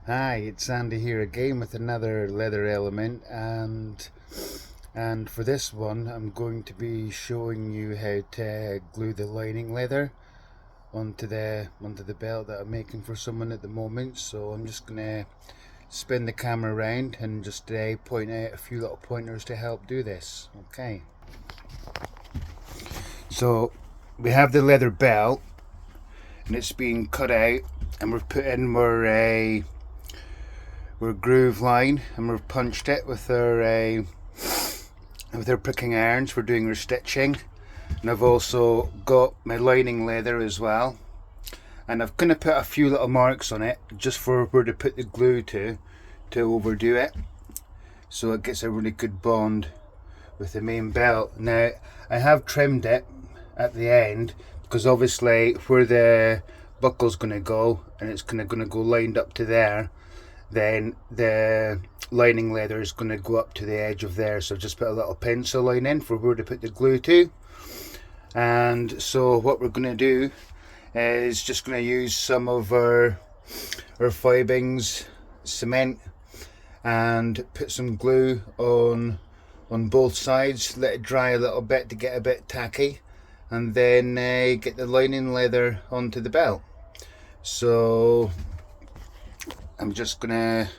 Hi, it's Andy here again with another leather element, and for this one I'm going to be showing you how to glue the lining leather onto the belt that I'm making for someone at the moment. So I'm just gonna spin the camera around and just point out a few little pointers to help do this. Okay, so we have the leather belt and it's being cut out, and we've put in our groove line, and we've punched it with our pricking irons for doing our stitching. And I've also got my lining leather as well, and I've kind of put a few little marks on it just for where to put the glue to overdo it, so it gets a really good bond with the main belt. Now I have trimmed it at the end because obviously where the buckle's going to go, and it's going to go lined up to there, then the lining leather is going to go up to the edge of there. So just put a little pencil line in for where to put the glue to. And so what we're going to do is just going to use some of our Fibings cement and put some glue on both sides, let it dry a little bit to get a bit tacky, and then get the lining leather onto the belt. So I'm just gonna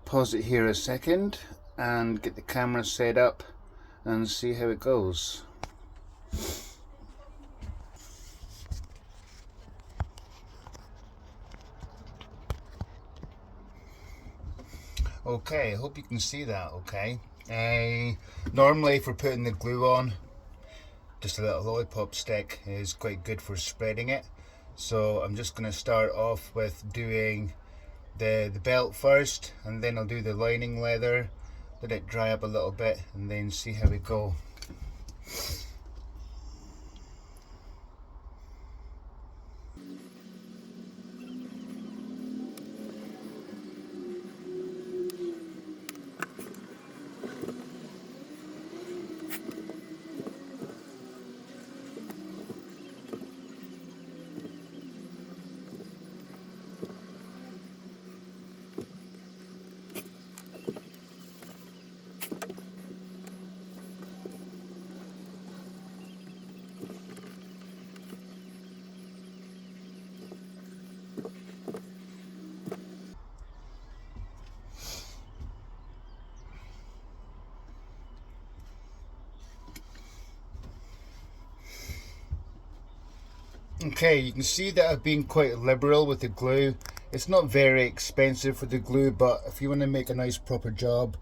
pause it here a second and get the camera set up and see how it goes. Okay, I hope you can see that okay. Normally for putting the glue on, just a little lollipop stick is quite good for spreading it. So I'm just going to start off with doing the belt first, and then I'll do the lining leather, let it dry up a little bit, and then see how we go. Okay, you can see that I've been quite liberal with the glue. It's not very expensive for the glue, but if you want to make a nice proper job,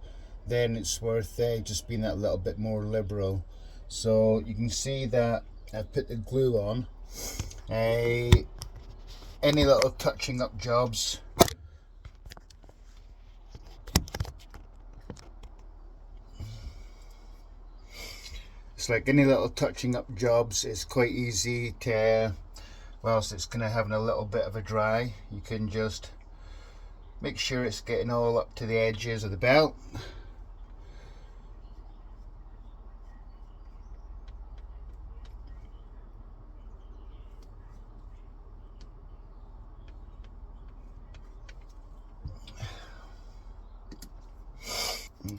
then it's worth just being that little bit more liberal. So you can see that I've put the glue on. Any little touching up jobs, it's like any little touching up jobs, it's quite easy to, whilst it's kind of having a little bit of a dry, you can just make sure it's getting all up to the edges of the belt.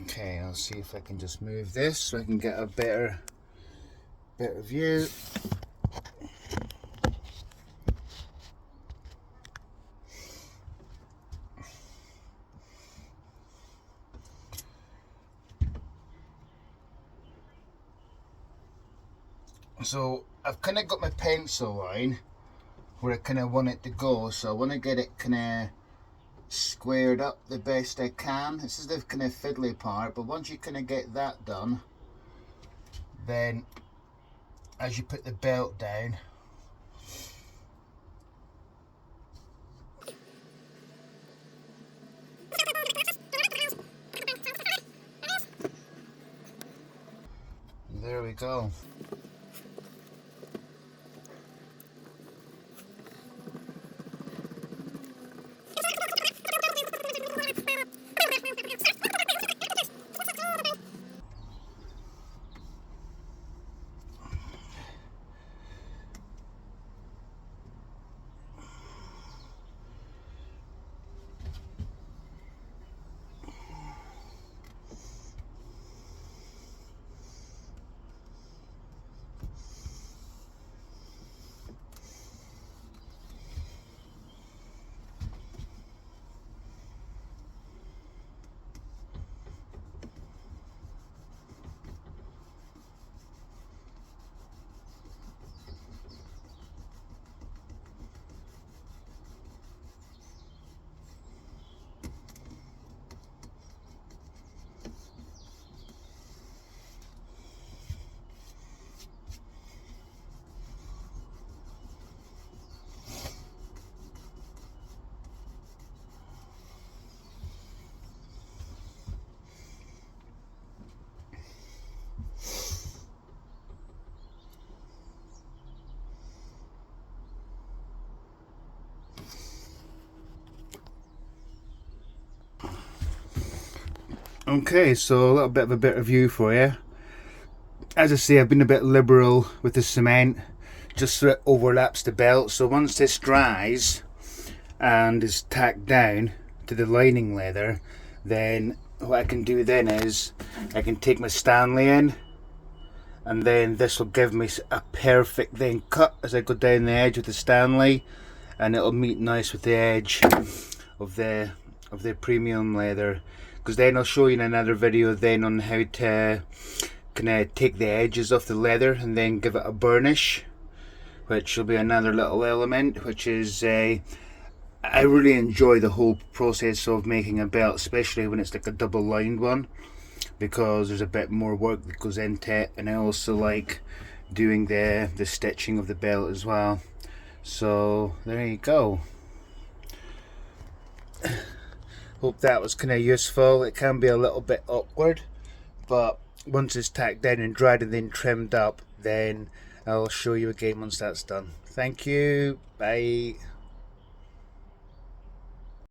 Okay, I'll see if I can just move this so I can get a better view. So I've kind of got my pencil line where I kind of want it to go, so I want to get it kind of squared up the best I can. This is the kind of fiddly part, but once you kind of get that done, then as you put the belt down, there we go. Okay, so a little bit of a better view for you. As I say, I've been a bit liberal with the cement, just so it overlaps the belt. So once this dries and is tacked down to the lining leather, then what I can do then is I can take my Stanley in, and then this will give me a perfect then cut as I go down the edge with the Stanley, and it'll meet nice with the edge of the premium leather. Because then I'll show you in another video then on how to kind of take the edges off the leather and then give it a burnish, which will be another little element, which is I really enjoy the whole process of making a belt, especially when it's like a double lined one, because there's a bit more work that goes into it, and I also like doing the stitching of the belt as well. So there you go. Hope that was kind of useful. It can be a little bit awkward, but once it's tacked down and dried and then trimmed up, then I'll show you again once that's done. Thank you. Bye.